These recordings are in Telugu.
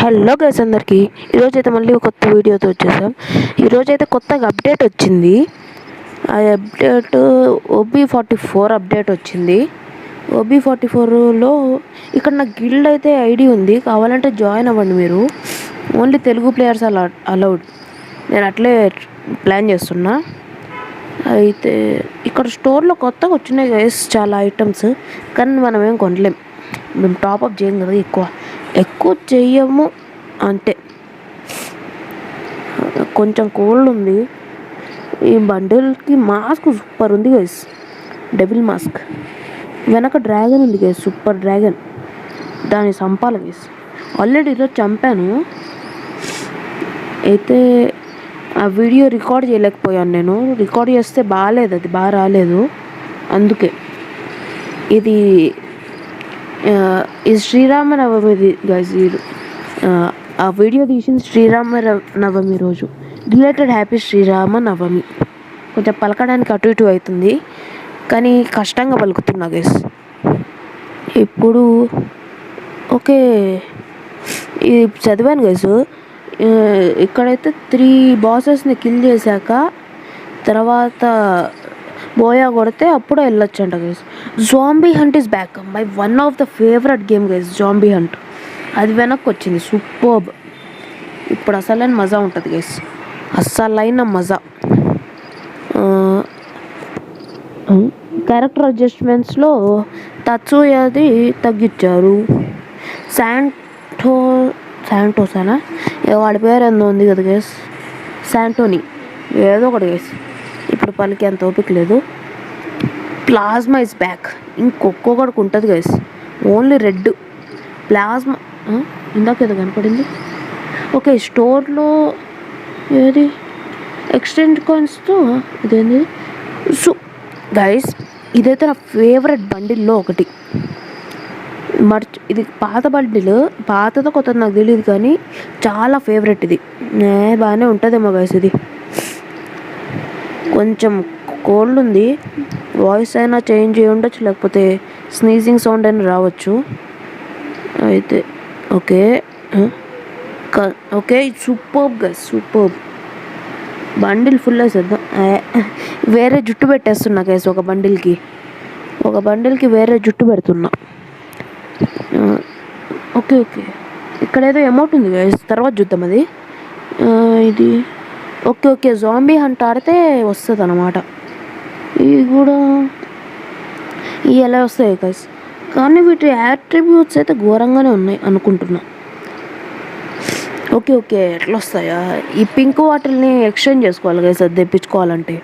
హలో గైస్ అందరికీ ఈరోజైతే మళ్ళీ కొత్త వీడియోతో వచ్చేసాం. ఈరోజైతే కొత్తగా అప్డేట్ వచ్చింది. ఆ అప్డేట్ OB44 అప్డేట్ వచ్చింది. OB44లో ఇక్కడ నా గిల్డ్ అయితే ఐడి ఉంది, కావాలంటే జాయిన్ అవ్వండి. మీరు ఓన్లీ తెలుగు ప్లేయర్స్ అలౌడ్. నేను అట్లే ప్లాన్ చేస్తున్నా. అయితే ఇక్కడ స్టోర్లో కొత్తగా వచ్చినాయి గైస్ చాలా ఐటమ్స్, కానీ మనం ఏం కొనలేం. మేము టాప్అప్ చేయం కదా, ఎక్కువ చెయ్యము అంటే. కొంచెం కోల్డ్ ఉంది. ఈ బండిల్కి మాస్క్ సూపర్ ఉంది గైస్, డెవిల్ మాస్క్. వెనక డ్రాగన్ ఉంది గైస్, సూపర్ డ్రాగన్. దాన్ని చంపాలి గైస్. ఆల్రెడీ ఈరోజు చంపాను. అయితే ఆ వీడియో రికార్డ్ చేయలేకపోయాను. నేను రికార్డ్ చేస్తే బాగాలేదు, అది బాగా రాలేదు. అందుకే ఇది శ్రీరామనవమి గైస్. ఆ వీడియో తీసింది శ్రీరామనవమి రోజు. Related happy Sriramanavami. కొంచెం పలకడానికి అటు ఇటు అవుతుంది, కానీ కష్టంగా పలుకుతున్నా గైస్. ఇప్పుడు ఓకే, ఇది చదివాను గైస్. ఇక్కడైతే 3 బాసెస్ని కిల్ చేశాక తర్వాత బోయా కొడితే అప్పుడు వెళ్ళొచ్చంట guys. Zombie hunt is back. My one of the favourite game guys, zombie hunt. అది వెనక్కి వచ్చింది, సూపర్బ్. ఇప్పుడు అసలైన మజా ఉంటుంది గైస్, అస్సలైన మజా. క్యారెక్టర్ అడ్జస్ట్మెంట్స్లో తత్సుయాది తగ్గించారు. శాంటోసానా వాడి పేరు ఎంతో ఉంది కదా గైస్, శాంటోని ఏదో ఒకటి గైస్. ఇప్పుడు పలికి అంత ఓపిక లేదు. Plasma is back. ఇంకొకటికి ఉంటుంది గైస్, ఓన్లీ రెడ్ ప్లాస్మా. ఇందాకేదో కనపడింది. ఓకే, స్టోర్లో ఏది ఎక్స్చేంజ్ కాయిన్స్తో ఇదేంది. సో గైస్, ఇదైతే నా ఫేవరెట్ బండిల్లో ఒకటి. ఇది పాత బండిల్, పాతదో కొత్తది నాకు తెలియదు, కానీ చాలా ఫేవరెట్ ఇది. బాగానే ఉంటుందేమో గైస్. ఇది కొంచెం కోల్డ్ ఉంది, వాయిస్ అయినా చేంజ్ అయ్యి ఉండొచ్చు, లేకపోతే స్నీజింగ్ సౌండ్ అయినా రావచ్చు. అయితే okay okay, superb guys, superb. Bundle full వేసేద్దాం. వేరే జుట్టు పెట్టేస్తున్నా గైస్, ఒక బండిల్కి వేరే జుట్టు పెడుతున్నా. ఓకే ఓకే, ఇక్కడ ఏదో అమౌంట్ ఉంది గైస్, తర్వాత చూద్దాం అది. ఇది ఓకే ఓకే, జాంబీ హంట్ ఆడితే వస్తుంది అన్నమాట. ఇవి కూడా ఇవి ఎలా వస్తాయి గైస్, కానీ వీటి యాట్రిబ్యూట్స్ అయితే ఘోరంగానే ఉన్నాయి అనుకుంటున్నా. ఓకే ఓకే, ఎట్లా వస్తాయా? ఈ పింక్ వాటిల్ని ఎక్స్చేంజ్ చేసుకోవాలి గైస్, అది తెప్పించుకోవాలంటే.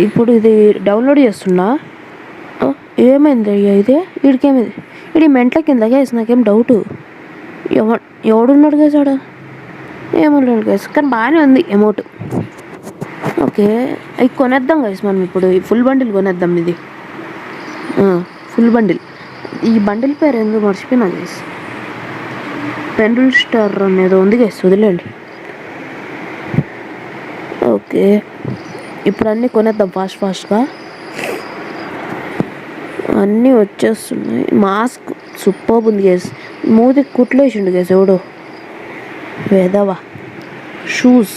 ఇప్పుడు ఇది డౌన్లోడ్ చేస్తున్నా. ఏమైంది అయ్యా ఇదే? వీడికేమైంది? ఇది మెంట్ల కింద గైస్, నాకేం డౌట్. ఎవడున్నాడు గైస్ ఆడ? ఏమన్నాడు గైస్, కానీ బాగానే ఉంది అమౌంట్. ఓకే, అవి కొనేద్దాం గైస్ మనం. ఇప్పుడు ఈ ఫుల్ బండిల్ కొనేద్దాం. ఇది ఫుల్ బండిల్. ఈ బండిల్ పేరు ఎందుకు మర్చిపోయినా గైస్, పెండుల్ స్టార్ అనేదో ఉంది గైస్, వదిలేండి. ఓకే, ఇప్పుడు అన్నీ కొనేద్దాం ఫాస్ట్గా. అన్నీ వచ్చేస్తున్నాయి. మాస్క్ సూపర్ ఉంది గైస్, మూతికి కుట్లు వేసిండు గైస్ ఎవడో వేదవా. Shoes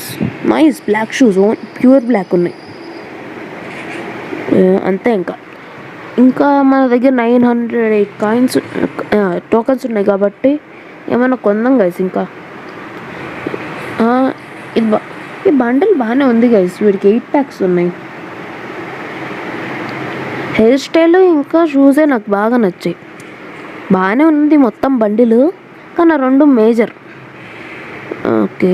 nice, black shoes, pure black ఉన్నాయి అంతే. ఇంకా మన దగ్గర 908 కాయిన్స్ టోకన్స్ ఉన్నాయి కాబట్టి ఏమైనా కొందాం గైస్. ఇంకా ఈ బండిల్ బాగానే ఉంది గైస్, వీడికి 8 ప్యాక్స్ ఉన్నాయి. హెయిర్ స్టైల్ ఇంకా షూసే నాకు బాగా నచ్చాయి. బాగానే ఉంది మొత్తం బండిల్, కానీ 2 మేజర్. ఓకే,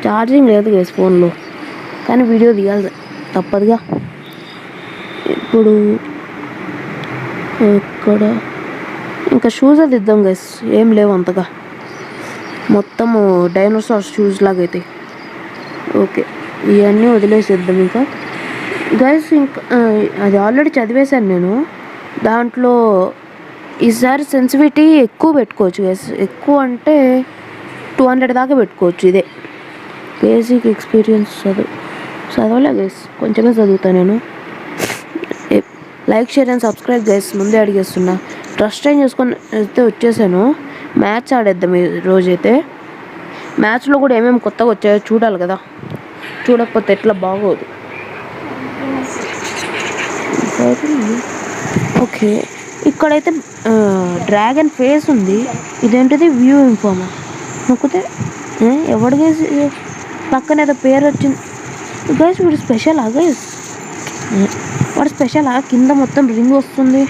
ఛార్జింగ్ లేదు గైస్ ఫోన్లో, కానీ వీడియో తీయాలి తప్పదుగా. ఇప్పుడు ఇక్కడ ఇంకా షూస్ అది ఇద్దాం గైస్, ఏం లేవు అంతగా, మొత్తము డైనోసార్ షూస్ లాగా అయితే. ఓకే, ఇవన్నీ వదిలేసేద్దాం ఇంకా గైస్. ఇంకా అది ఆల్రెడీ చదివేశాను నేను. దాంట్లో ఈసారి సెన్సిటివిటీ ఎక్కువ పెట్టుకోవచ్చు గైస్, ఎక్కువ అంటే 200 దాకా పెట్టుకోవచ్చు. ఇదే బేసిక్ ఎక్స్పీరియన్స్ చదవలే గైస్, కొంచెమే చదువుతాను నేను. Like, share and subscribe guys, ముందే అడిగేస్తున్నా. డ్రెస్ చేంజ్ చేసుకొని అయితే వచ్చేసాను. మ్యాచ్ ఆడేద్దాం ఈ రోజైతే. మ్యాచ్లో కూడా ఏమేమి కొత్తగా వచ్చాయో చూడాలి కదా, చూడకపోతే ఎట్లా బాగోదు. ఓకే, ఇక్కడైతే డ్రాగన్ ఫేస్ ఉంది. ఇదేంటిది వ్యూ ఇన్ఫార్మా నొక్కితే ఎవడు గైస్ పక్కన ఏదో పేరు వచ్చింది గైస్. వీడు స్పెషలా గైస్? వాడు స్పెషలా? కింద మొత్తం రింగ్ వస్తుంది.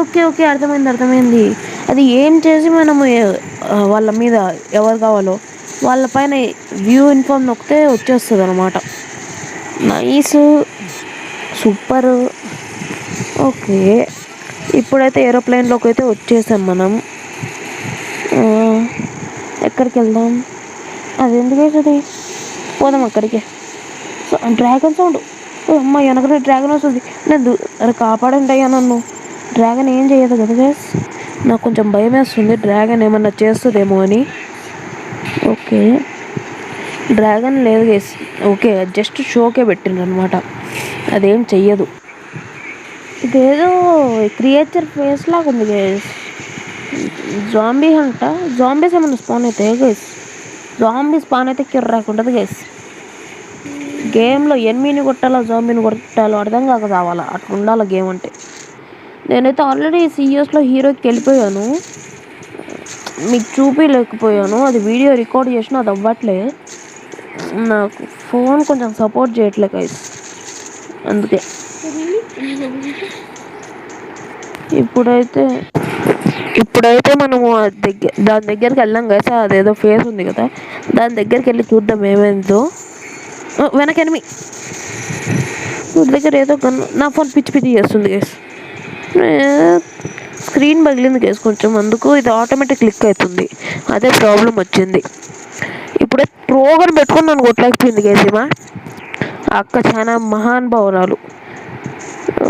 ఓకే ఓకే, అర్థమైంది. అది ఏం చేసి మనము వాళ్ళ మీద ఎవరు కావాలో వాళ్ళ పైన వ్యూ ఇన్ఫార్మ్ నొక్కితే వచ్చేస్తుంది అనమాట. Nice, super. ఓకే, ఇప్పుడైతే ఏరోప్లేన్లోకి అయితే వచ్చేసాం మనం. ఎక్కడికి వెళ్దాం? అది ఎందుకు వేసేది? పోదాం అక్కడికి. డ్రాగన్ సౌండ్, అమ్మ వెనకనే డ్రాగన్ వస్తుంది. నేను అరే కాపాడండి అయ్యా నన్ను. డ్రాగన్ ఏం చేయదు కదా గైస్. నాకు కొంచెం భయం వేస్తుంది డ్రాగన్ ఏమన్నా చేస్తుందేమో అని. ఓకే, డ్రాగన్ లేదు గైస్. ఓకే, జస్ట్ షోకే పెట్టిండ్రు అనమాట, అదేం చెయ్యదు. ఇదేదో క్రియేచర్ ఫేస్ లాగా ఉంది గైస్. జాంబీ అంట. జాంబీస్ ఏమన్నా స్పాన్ అయితే గైస్, జాంబీ స్పాన్ అయితే కిర్రాకుంటుంది గైస్. గేమ్లో ఎనిమిని కొట్టాలో జాంబీని కొట్టాలో అర్థం కాక కావాలా, అట్లా ఉండాలి గేమ్ అంటే. నేనైతే ఆల్రెడీ సిఎస్లో హీరోకి వెళ్ళిపోయాను, మీకు చూపించలేకపోయాను. అది వీడియో రికార్డ్ చేసినా అది అవ్వట్లే. నాకు ఫోన్ కొంచెం సపోర్ట్ చేయట్లే గైస్, అందుకే. ఇప్పుడైతే మనము దాని దగ్గరికి వెళ్ళాం గైస్. అదేదో ఫేస్ ఉంది కదా, దాని దగ్గరికి వెళ్ళి చూద్దాం ఏమైందో. వెనక ఎనిమి దగ్గర ఏదో నా ఫోన్ పిచ్చి చేస్తుంది గైస్. స్క్రీన్ పగిలింది గైస్ కొంచెం, అందుకు ఇది ఆటోమేటిక్ క్లిక్ అవుతుంది. అదే ప్రాబ్లం వచ్చింది. ఇప్పుడే ట్రోగన్ పెట్టుకుని నన్ను కొట్టలేకపోయింది గైస్. ఏమా అక్క చాలా మహానుభావురాలు.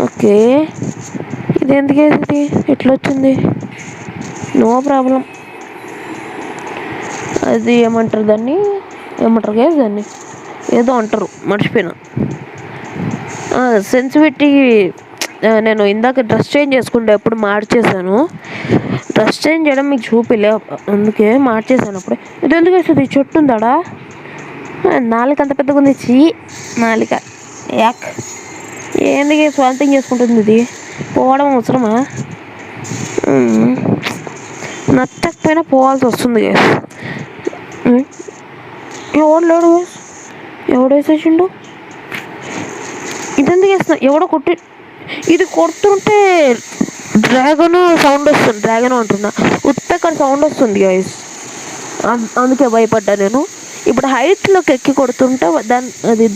ఓకే, ఇది ఎందుకు వేసింది? ఎట్లా వచ్చింది? No problem. అది ఏమంటారు గైస్, దాన్ని ఏదో అంటారు, మర్చిపోయినా. సెన్సిటివిటీ నేను ఇందాక డ్రెస్ చేంజ్ చేసుకుంటే ఎప్పుడు మార్చేసాను. డ్రెస్ చేంజ్ చేయడం మీకు చూపిలే, అందుకే మార్చేసాను అప్పుడే. ఇది ఎందుకు వేస్తుంది? చెట్టు ఉందాడా? నాలుక అంత పెద్దగా ఉంది. నాలుక యాక్ ఎందుకు స్వాల్తింగ్ చేసుకుంటుంది? ఇది పోవడం అవసరమా? నచ్చకపోయినా పోవాల్సి వస్తుంది గైస్. ఎవడు లేడు గైస్, ఎవడు వేసేసిండు? ఇదెందుకు వేస్తున్నా? ఎవడో కొట్టి, ఇది కొడుతుంటే డ్రాగన్ సౌండ్ వస్తుంది. డ్రాగన్ అంటున్నా, ఉత్తక్కడ సౌండ్ వస్తుంది గైస్, అందుకే భయపడ్డా నేను. ఇప్పుడు హైట్లోకి ఎక్కి కొడుతుంటే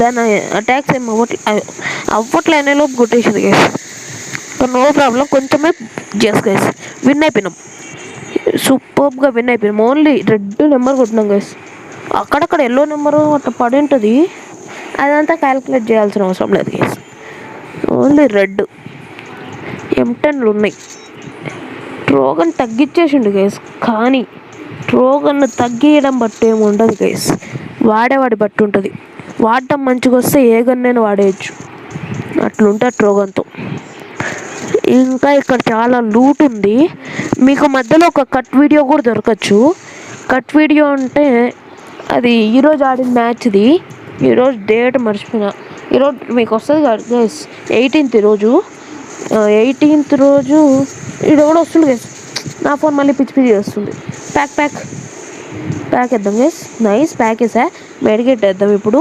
దాని అటాక్స్ ఏమి అవ్వట్లే అనేలోపు కొట్టేసింది గైస్. నో ప్రాబ్లం, కొంచెమే గైస్. విన్ అయిపోయినాం, సూపర్గా విన్ అయిపోయినాం. ఓన్లీ రెడ్ నెంబర్ కొట్టినాం గైస్. అక్కడక్కడ ఎల్లో నెంబరు అట్లా పడి ఉంటుంది, అదంతా క్యాలిక్యులేట్ చేయాల్సిన అవసరం లేదు గైస్. ఓన్లీ రెడ్ M10లు ఉన్నాయి. ట్రోగన్ తగ్గించేసిండు గైస్, కానీ ట్రోగన్ తగ్గియడం బట్టి ఏమి ఉండదు గైస్, వాడేవాడి బట్టి ఉంటుంది. వాడటం మంచిగా వస్తే ఏ గన్నైనా వాడేయచ్చు, అట్లుంటుంది ట్రోగన్తో. ఇంకా ఇక్కడ చాలా లూట్ ఉంది. మీకు మధ్యలో ఒక కట్ వీడియో కూడా దొరకచ్చు. కట్ వీడియో అంటే అది ఈరోజు ఆడిన మ్యాచ్ది. ఈరోజు డేట్ మర్చిపోయినా. ఈరోజు మీకు వస్తుంది కదా గైస్, 18th ఈరోజు. 18th రోజు ఇది కూడా వస్తుంది గైస్. నా ఫోన్ మళ్ళీ పిచ్చి చేస్తుంది. ప్యాక్ వేద్దాం గైస్. నైస్, ప్యాక్ వేసా. మెడికేట్ వేద్దాం ఇప్పుడు.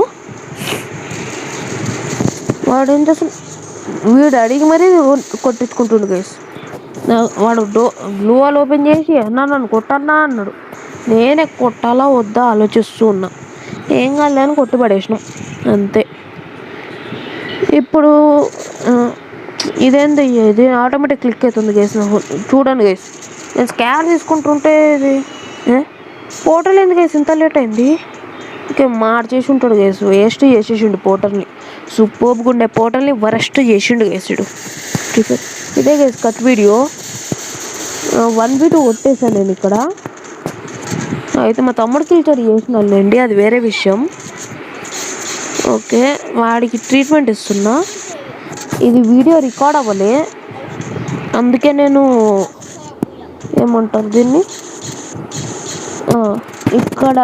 వాడు ఏం చేస్తుంది? వీడు అడిగి మరీ కొట్టించుకుంటుండు గైస్. వాడు గ్లూ వాల్ ఓపెన్ చేసి నన్ను కొట్టన్నా అన్నాడు. నేనే కొట్టాలా వద్దా ఆలోచిస్తూ ఉన్నా. ఏం కాదులే అని కొట్టి పడేసినాం అంతే. ఇప్పుడు ఇదేంది? ఇది ఆటోమేటిక్ క్లిక్ అవుతుంది గైస్. చూడండి గైస్, నేను స్కాన్ తీసుకుంటుంటే ఇది పోర్టల్ ఎందుకు గైస్ ఇంత లేట్ అయింది? ఓకే, మార్చేసి ఉంటాడు గైస్, వేస్ట్ చేసేసిండు పోర్టల్ని. సూపర్గా ఉండే పోర్టల్ని వరస్ట్ చేసిండు గైసుడు. ఇదే గైస్ కట్ వీడియో. 1v2 కొట్టేసాను నేను ఇక్కడ. అయితే మా తమ్ముడు కిల్చర్ చేసినానండి, అది వేరే విషయం. ఓకే, వాడికి ట్రీట్మెంట్ ఇస్తున్నా. ఇది వీడియో రికార్డ్ అవ్వలే, అందుకే నేను ఏమంటారు దీన్ని ఇక్కడ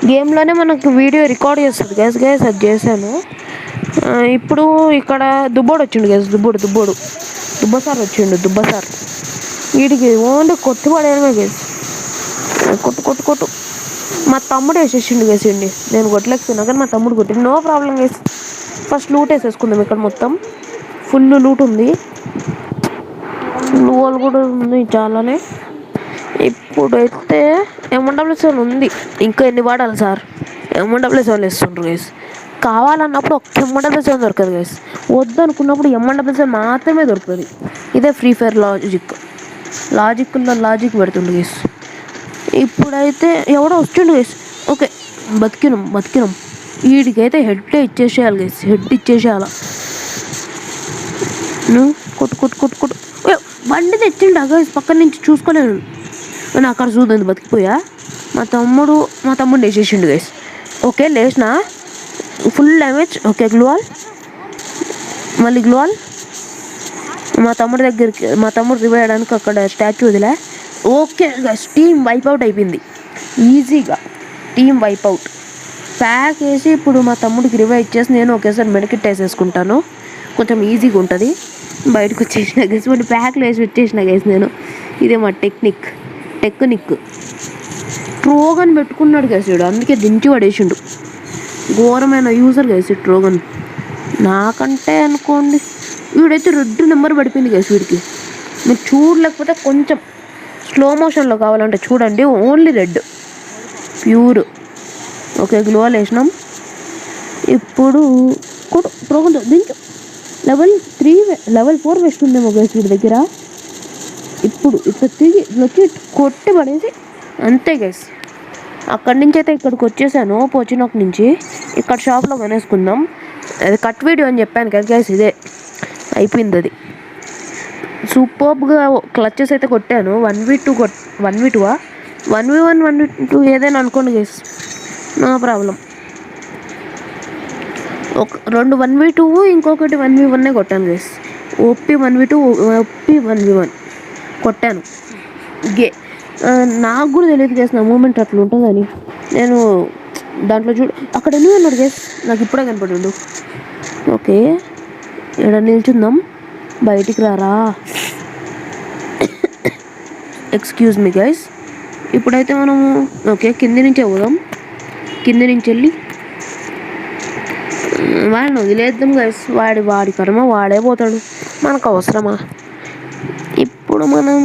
గేమ్లోనే మనకు వీడియో రికార్డ్ చేస్తుంది గ్యాస్ అది చేశాను. ఇప్పుడు ఇక్కడ దుబ్బోడు వచ్చిండు గ్యాస్ దుబ్బసార్ వచ్చిండు దుబ్బసార్. వీడికి ఓన్లీ కొట్టు పడేయడమే గ్యాస్. కొట్టు మా తమ్ముడు వేసేసిండు గ్యాస్ అండి. నేను కొట్టలేకపోయినా కానీ మా తమ్ముడు కొట్టిండు. No problem guys. ఫస్ట్ లూట్ వేసేసుకుందాం. ఇక్కడ మొత్తం ఫుల్ లూట్ ఉంది. లోల్ కూడా ఉంది చాలానే. ఇప్పుడైతే M1W7 ఉంది. ఇంకా ఎన్ని వాడాలి సార్? M1W7 వేస్తుండ్రు guys. కావాలన్నప్పుడు ఒక్క M1W7 దొరకదు గైస్. వద్దు అనుకున్నప్పుడు M1W7 మాత్రమే దొరుకుతుంది. ఇదే ఫ్రీ ఫైర్ లాజిక్ పెడుతుండు గైస్. ఇప్పుడైతే ఎవడో వచ్చిండు గైస్. ఓకే బతికినాం. వీడికైతే హెడ్ ఇచ్చేసేయాలి గైస్. హెడ్ ఇచ్చేసేయాల. కొట్టు బండి తెచ్చిండు గైస్. పక్కన నుంచి చూసుకోలేను నేను. అక్కడ చూద్దాం బతికిపోయా. మా తమ్ముడు వేసేసిండు గైస్. ఓకే లేచిన ఫుల్ డ్యామేజ్. ఓకే గ్లూవాల్ మా తమ్ముడు రివేయడానికి అక్కడ స్టాచ్యూ వదిలే. ఓకే గైస్ టీమ్ వైప్అవుట్ అయిపోయింది ఈజీగా. టీమ్ వైప్అవుట్ ప్యాక్ వేసి ఇప్పుడు మా తమ్ముడికి రివైవ్ ఇచ్చేసి నేను ఒకేసారి మెడికిట్ వేసేసుకుంటాను. కొంచెం ఈజీగా ఉంటుంది. బయటకు వచ్చేసిన గైస్. వాడి ప్యాక్లో వేసి వచ్చేసిన గైస్ నేను. ఇదే మా టెక్నిక్. ట్రోగన్ పెట్టుకున్నాడు గైస్ వీడు. అందుకే దించి పడేసిండు. ఘోరమైన యూజర్ గైస్ ట్రోగన్. నాకంటే అనుకోండి వీడైతే రెడ్ నెంబర్ పడిపోయింది గైస్ వీడికి. మీరు చూడలేకపోతే కొంచెం స్లో మోషన్లో కావాలంటే చూడండి. Only red pure. ఓకే గ్లోవల్ వేసినాం. ఇప్పుడు ట్రోగన్ దించు. లెవెల్ 4 వెస్ట్ ఉందేమో గైస్ వీడి దగ్గర. ఇప్పుడు తిరిగి వచ్చి కొట్టి పడేసి అంతే గైస్. అక్కడి నుంచి అయితే ఇక్కడికి వచ్చేసాను. పోచినోక్ నుంచి ఇక్కడ షాప్లో కొనేసుకుందాం. అది కట్ వీడియో అని చెప్పాను కదా గైస్. ఇదే అయిపోయింది. అది సూపర్గా క్లచెస్ అయితే కొట్టాను. 1v2 1v1 1v2 ఏదైనా అనుకోండి గైస్. No problem. రెండు 1v2 ఇంకొకటి 1v1 కొట్టాను guys. OP 1v2 OP 1v1 కొట్టాను. నాకు కూడా తెలియదు గైస్ నా మూమెంట్ అట్లా ఉంటుందని. నేను దాంట్లో అక్కడ ఎన్ని ఉన్నాడు గైస్. నాకు ఇప్పుడే కనపడిండు. ఓకే ఇక్కడ నిల్చుందాం. బయటికి రారా. Excuse me guys. ఇప్పుడైతే మనము ఓకే కింది నుంచే పోదాం. కింది నుంచి వెళ్ళి వాడిని వదిలేద్దాం గైస్. వాడి కర్మ వాడే పోతాడు. మనకు అవసరమా? ఇప్పుడు మనం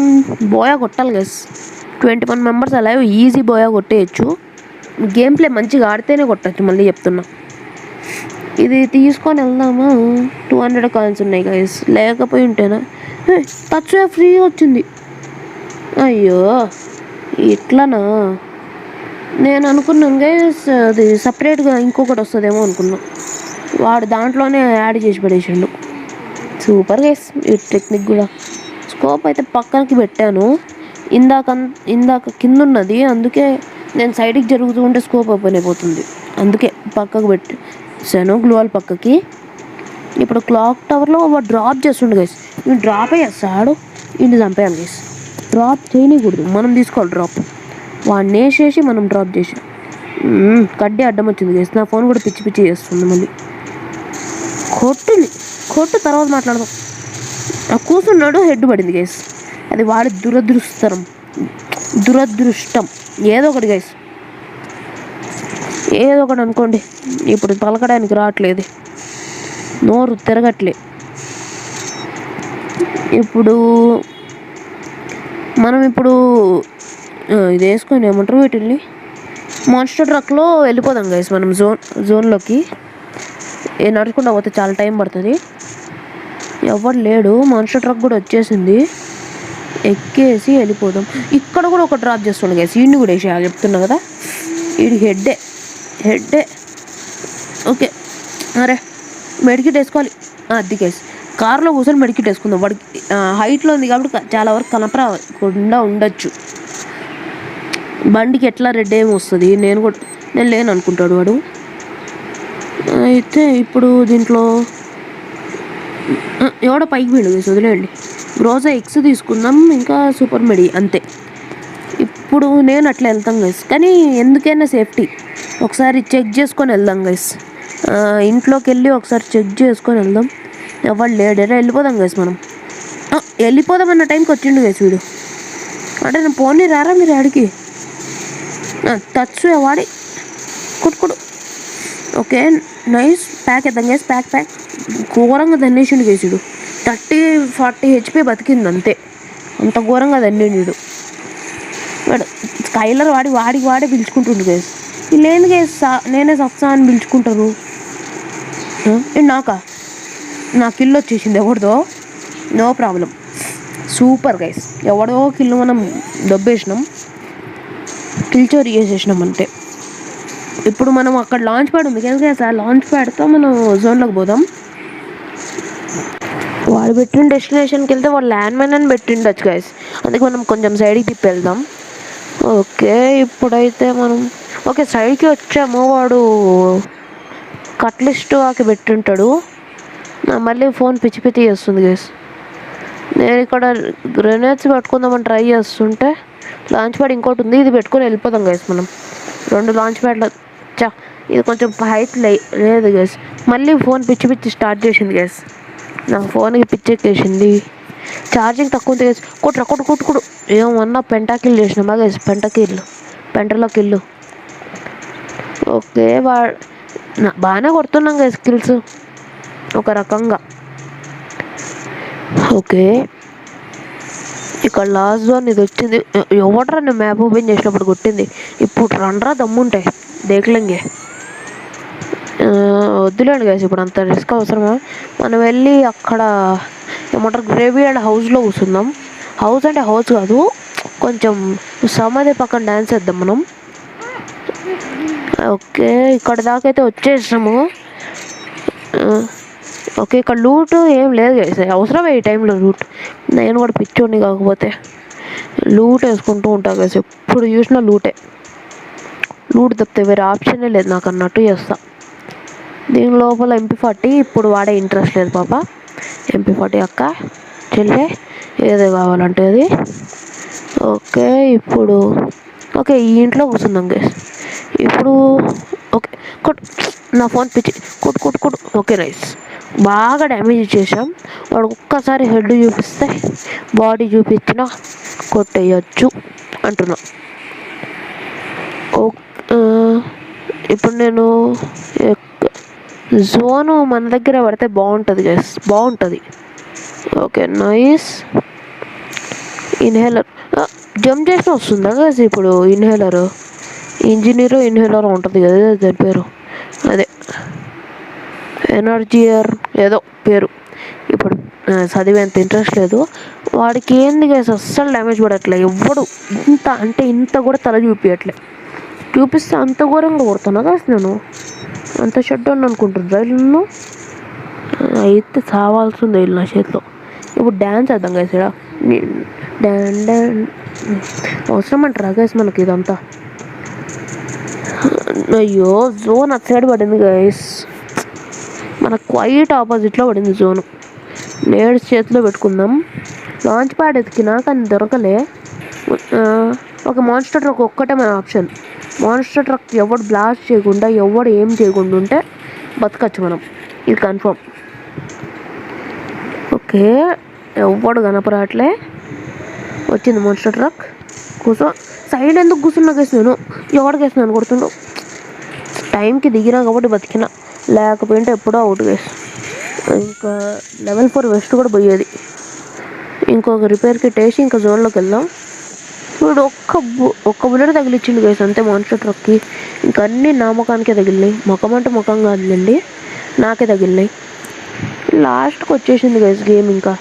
బోయా కొట్టాలి గైస్. 21 మెంబర్స్ అలా ఈజీ బోయా కొట్టేయచ్చు. గేమ్ ప్లే మంచిగా ఆడితేనే కొట్టచ్చు. మళ్ళీ చెప్తున్నా. ఇది తీసుకొని వెళ్దామా? 200 కాయిన్స్ ఉన్నాయి గైస్. లేకపోయి ఉంటేనా టచ్ ఫ్రీగా వచ్చింది. అయ్యో ఇట్లానా? నేను అనుకున్నాను గైస్ అది సపరేట్గా ఇంకొకటి వస్తుందేమో అనుకున్నా. వాడు దాంట్లోనే యాడ్ చేసి పడేసిండు. సూపర్ గైస్ ఈ టెక్నిక్ కూడా. స్కోప్ అయితే పక్కనకి పెట్టాను. ఇందాక కింద ఉన్నది. అందుకే నేను సైడ్కి జరుగుతూ ఉంటే స్కోప్ ఓపెన్ అయిపోతుంది. అందుకే పక్కకు పెట్టాను గ్లూవాల్ పక్కకి. ఇప్పుడు క్లాక్ టవర్లో డ్రాప్ చేస్తుండే గైస్. నేను డ్రాప్ చేస్తాడు. ఇంటి చంపేయాలి గైస్. డ్రాప్ చేయకూడదు. మనం తీసుకోవాలి డ్రాప్. వాడిని వేసేసి మనం డ్రాప్ చేసి కడ్డీ అడ్డం వచ్చింది గైస్. నా ఫోన్ కూడా పిచ్చి చేస్తుంది. మళ్ళీ కొట్టు తర్వాత మాట్లాడదాం. కూర్చున్నాడు. హెడ్ పడింది గైస్. అది వాడి దురదృష్టం ఏదో ఒకటి గైస్. ఏదో ఒకటి అనుకోండి. ఇప్పుడు పలకడానికి రావట్లేదు. నోరు తిరగట్లే. మనం ఇప్పుడు ఇది వేసుకొని ఏమంటారు వీటిల్ని మాన్స్టర్ ట్రక్లో వెళ్ళిపోదాం గైస్. మనం జోన్లోకి నడుచుకుంటూ పోతే చాలా టైం పడుతుంది. ఎవరు లేడు. మాన్స్టర్ ట్రక్ కూడా వచ్చేసింది. ఎక్కేసి వెళ్ళిపోదాం. ఇక్కడ కూడా ఒక డ్రాప్ చేస్తుండే గైస్. వీడిని కూడా వేసేయాలి చెప్తున్నా కదా. వీడికి హెడ్డే. ఓకే అరే మెడికిట్ వేసుకోవాలి. అది గైస్ కార్లో కూర్చొని మెడికిట్ వేసుకుందాం. వాడికి హైట్లో ఉంది కాబట్టి చాలా వరకు కనపడకుండా ఉండొచ్చు. బండికి ఎట్లా రెడ్ ఏమి వస్తుంది. నేను లేను అనుకుంటాడు వాడు. అయితే ఇప్పుడు దీంట్లో ఎవడో పైకి వీడు గైస్, వదిలేయండి. రోజా ఎక్స్ తీసుకుందాం, ఇంకా సూపర్ మెడి అంతే. ఇప్పుడు నేను అట్లా వెళ్తాం గైస్, కానీ ఎందుకైనా సేఫ్టీ ఒకసారి చెక్ చేసుకొని వెళ్దాం గైస్. ఇంట్లోకి వెళ్ళి ఒకసారి చెక్ చేసుకొని వెళ్దాం. ఎవరు లేడేనా, వెళ్ళిపోదాం గైస్ మనం. వెళ్ళిపోదాం అన్న టైంకి వచ్చిండు గైస్ వీడు. అంటే నేను పోనీ రారా మీరు ఆడికి టచ్ వాడి కుట్టుకుడు. ఓకే నైస్, ప్యాక్ వేద్దాం గైస్. ప్యాక్ ఘోరంగా దన్నేసిండు గైసుడు. 30-40 HP బతికింది అంతే, అంత ఘోరంగా దన్నేడు వాడు. స్కైలర్ వాడే పిలుచుకుంటుండు గైస్. వీళ్ళేంది గైస్ నేనే సత్సా అని పిలుచుకుంటారు. నాకు కిల్ వచ్చేసింది ఎవరిదో, నో ప్రాబ్లం. సూపర్ గైస్, ఎవడో కిల్ మనం దొబ్బేసినాం, కిల్ చోరీ చేసేసినాం అంతే. ఇప్పుడు మనం అక్కడ లాంచ్ ప్యాడ్ ఉంది కదా సార్, లాంచ్ ప్యాడ్తో మనం జోన్లోకి పోదాం. వాడు పెట్టిన డెస్టినేషన్కి వెళ్తే వాడు ల్యాండ్ మైన్ అని పెట్టిండొచ్చు గైస్, అందుకే మనం కొంచెం సైడ్కి తిప్పి వెళ్దాం. ఓకే ఇప్పుడైతే మనం ఓకే సైడ్కి వచ్చాము. వాడు కట్లిస్ట్ ఆకి పెట్టింటాడు. మళ్ళీ ఫోన్ పిచ్చి చేస్తుంది గైస్. నేను ఇక్కడ గ్రెనేడ్స్ పెట్టుకుందామని ట్రై చేస్తుంటే లాంచ్ ప్యాడ్ ఇంకోటి ఉంది, ఇది పెట్టుకొని వెళ్ళిపోదాం గైస్ మనం. 2 లాంచ్ ప్యాడ్ల ఇది కొంచెం హైట్ లేదు గైస్. మళ్ళీ ఫోన్ పిచ్చి స్టార్ట్ చేసింది గైస్. నా ఫోన్కి పిచ్చెక్కేసింది, ఛార్జింగ్ తక్కువ ఉంది గైస్. కొట్టుకుడు ఏమన్నా పెంటాకిల్ చేసినామా గైస్, పెంటలోకి ఇల్లు. ఓకే బాగానే కొడుతున్నాం గైస్ స్కిల్స్ ఒక రకంగా. ఓకే ఇక్కడ లాస్ట్ జోన్ ఇది వచ్చింది. ఎవడరా నేను మ్యాప్ ఓపెన్ చేసినప్పుడు కొట్టింది. ఇప్పుడు రండ్రా దమ్ముంటాయి దేఖలేంగే. వద్దులేండి గైస్, ఇప్పుడు అంత రిస్క్ అవసరమా. మనం వెళ్ళి అక్కడ ఏమంటారు గ్రేవ్యార్డ్ హౌస్లో కూర్చుందాం. హౌస్ అంటే హౌస్ కాదు, కొంచెం సమాధి పక్కన డ్యాన్స్ వేద్దాం మనం. ఓకే ఇక్కడ దాకా అయితే వచ్చేసాము. ఓకే ఇక్కడ లూట్ ఏం లేదు గైస్, అవసరమే ఈ టైంలో లూట్. నేను కూడా పిచ్చోడిని కాకపోతే లూట్ వేసుకుంటూ ఉంటా గైస్, ఎప్పుడు చూసినా లూట్ తప్పితే వేరే ఆప్షనే లేదు నాకు అన్నట్టు చేస్తా. దీని లోపల MP40 ఇప్పుడు వాడే ఇంట్రెస్ట్ లేదు పాప. MP40 అక్క చెల్లె ఏదో కావాలంటే అది. ఓకే ఇప్పుడు ఓకే ఈ ఇంట్లో కూర్చుందాం గైస్. ఇప్పుడు ఓకే నా ఫోన్ పిచ్చి కొట్టు. ఓకే నైస్, బాగా డ్యామేజ్ ఇచ్చేసాం. వాడు ఒక్కసారి హెడ్ చూపిస్తే బాడీ చూపించినా కొట్టేయచ్చు అంటున్నా. ఇప్పుడు నేను జోను మన దగ్గర పడితే బాగుంటుంది గైస్, బాగుంటుంది. Okay nice. ఇన్హేలర్ జంప్ చేసిన వస్తుందా గైస్ ఇప్పుడు. ఇన్హేలర్ ఉంటుంది కదా దాని పేరు, అదే ఎనర్జీయర్ ఏదో పేరు. ఇప్పుడు చదివేంత ఇంట్రెస్ట్ లేదు. వాడికి ఏంది గైస్ అస్సలు డ్యామేజ్ పడట్లే. ఎవడు ఇంత కూడా తల చూపిస్తే అంత ఘోరంగా కొడుతున్నా గైస్. నేను అంత షట్ డౌన్ అనుకుంటున్నా రైలు అయితే చావాల్సిందే వీళ్ళు నా చేతిలో. ఇప్పుడు డ్యాన్స్ వేద్దాం గైస్. అవసరం అంటారా గైస్ మనకి ఇదంతా. అయ్యో జోన్ అటు సైడ్ పడింది గైస్, మనకు క్వైట్ ఆపోజిట్లో పడింది జోను. నేడ్స్ చేతిలో పెట్టుకుందాం. లాంచ్ ప్యాడ్ ఎతికినా కానీ దొరకలే. ఒక మాన్స్టర్ ట్రక్ ఒక్కటే మన ఆప్షన్. మాన్స్టర్ ట్రక్ ఎవడు బ్లాస్ట్ చేయకుండా ఎవడు ఏం చేయకుండా ఉంటే బతకచ్చు మనం, ఇది కన్ఫర్మ్. ఓకే ఎవడు కనపరాట్లే. వచ్చింది మాన్స్టర్ ట్రక్. సైడ్ ఎందుకు కూర్చున్నా కేసు నేను ఎవడికేసినాను కొడుతుండో. టైంకి దిగినా కాబట్టి బతికినా, లేకపోయింటే ఎప్పుడో అవుట్ కేసు. ఇంకా level 4 వెస్ట్ కూడా పోయేది. ఇంకొక రిపేర్ కిట్ వేసి ఇంకా జోన్లోకి వెళ్దాం. ఇప్పుడు ఒక్క బుల్లెట్ తగిలిచ్చిండు గైస్ అంతే మాన్స్టర్ ట్రక్కి. ఇంకా అన్నీ నా ముఖానికే తగిలినాయి. ముఖం అంటే ముఖం కాదులేండి, నాకే తగిలినాయి. లాస్ట్కి వచ్చేసింది గైస్ గేమ్. ఇంకా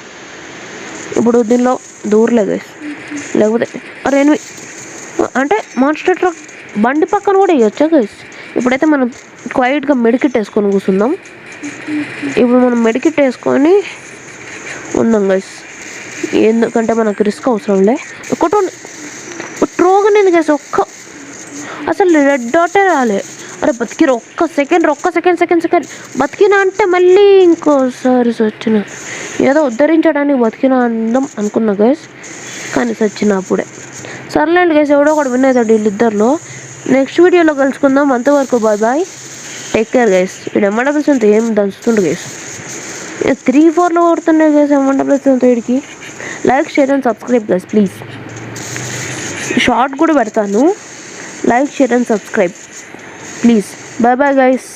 ఇప్పుడు దీనిలో దూరలే గైస్, లేకపోతే ఎనిమి అంటే మాన్స్టర్ ట్రక్ బండి పక్కన కూడా వేయొచ్చా గైస్. ఇప్పుడైతే మనం క్వైట్గా మెడికిట్ వేసుకొని కూర్చుందాం. ఇప్పుడు మనం మెడికిట్ వేసుకొని ఉందాం గైస్, ఎందుకంటే మనకు రిస్క్ అవసరంలే. ట్రోగన్ ఏంది గైస్ అసలు రెడ్ డాటే రాలే. అరే బతికిరు, ఒక్క సెకండ్ బతికినా అంటే మళ్ళీ ఇంకోసారి సచ్చిన. ఏదో ఉద్ధరించడానికి బతికినా అందం అనుకున్నా గైస్, కానీ సచ్చిన అప్పుడే. సర్లేండి గైస్, ఎవడో ఒకటి విన్ అవుతాడు వీళ్ళిద్దరిలో. నెక్స్ట్ వీడియోలో కలుసుకుందాం. అంతవరకు bye bye, take care guys. వీడు ఎంఎండబ్ల్యూస్ అంతా ఏం దంచుతుండు గైస్, 3-4లో కొడుతున్నాయి గైస్ ఎంఎండబ్ల్యూస్ అంతా. వీడికి like share and subscribe guys please. Short కూడా పెడతాను, like share and subscribe please. Bye bye guys.